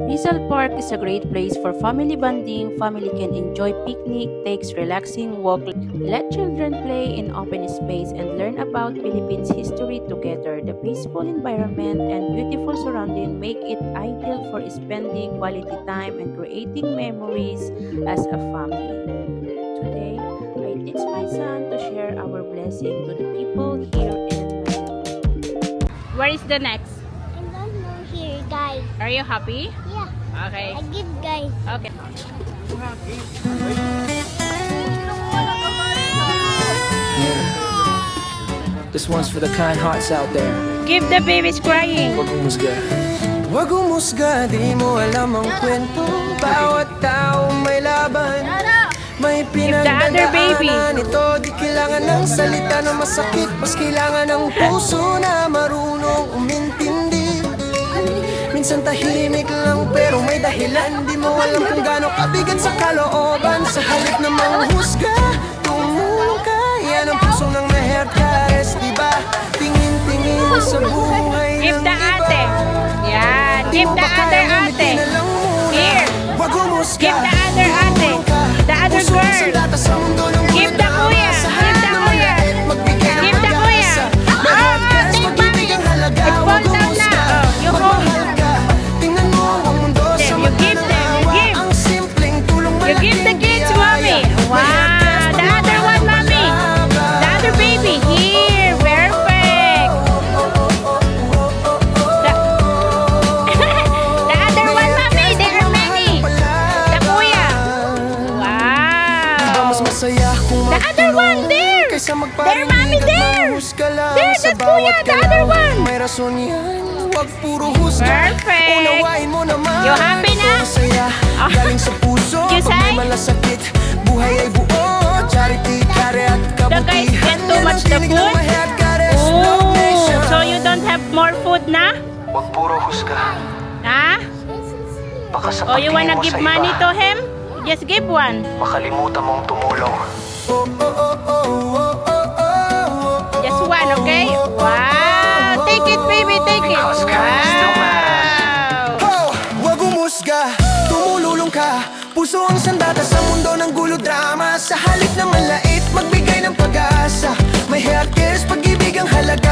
Rizal Park is a great place for family bonding. Family can enjoy picnic, takes relaxing walk, let children play in open space and learn about Philippines history together. The peaceful environment and beautiful surrounding make it ideal for spending quality time and creating memories as a family. Today, I teach my son to share our blessing to the people here in Manila. Where is the next? I don't know here, guys. Are you happy? Yeah, Okay. I give guys. Okay. This one's for the kind hearts out there. Give the babies crying. Wag humusga. Wag humusga, di mo alam ang kwento. Bawat tao may laban. May pinagdadaanan ito. Di kailangan ng salita na masakit. Mas kailangan ng puso na marunong umintindi. Minsan tahimik lang pero may dahilan. Di mo alam kung gaano kabigat sa kalooban. Sa halip na manghusga, tumulong ka. Yan ang puso ng Meherkares, diba? Tingin-tingin sa buhay Give ng the iba. ate. Yan. Give the other ate. Here. Wag humusga. Give the other ate. The other Puso girl. sa latas sa mundo ng Give the kuya. Sa Give halip the na kuya. malait, magbigay ng Give the kuya. pag-asa. Meherkares, take pag-ibig ang halaga. It Wag falls down humusga. na. You hold. Magmahal ka. Tingnan mo ang mundo sa You mata give ng them. You awa. give. Ang simpleng tulong You give the malaking kids, biyaya. mommy. Wow. Meherkares, The other one, mommy. The other baby. Here. Perfect. The other one, mommy. There are many. The kuya. Diba mas Wow. masaya kung The other one, magtulungan there. kaysa There, magparinig mommy, at there. manghusga lang There, sa that bawat kuya, the other galaw. one. May rason yan, wag puro husga. Perfect. Unawain mo naman. You happy na? Ito masaya, Ah. galing sa puso. You Pag may say? malasakit, buhay ay buo. Charity, kare at The guys kabutihan. get too Yan much ang the tinig ng food? Meherkares Love Oh, Nation. so you don't have more food na? Wag puro husga. Ha? Baka sa Oh, you wanna pagtingin mo give sa money iba, to him? Just give one. makalimutan mong tumulong. Just one, okay? Wow. Take it, baby, take it. Because God still Wow. Oh, wag umusga, tumulong ka. Puso ang sandata sa mundo ng gulo drama. Sa halip na malait, magbigay ng pag-asa. May Meherkares, pag-ibig ang halaga.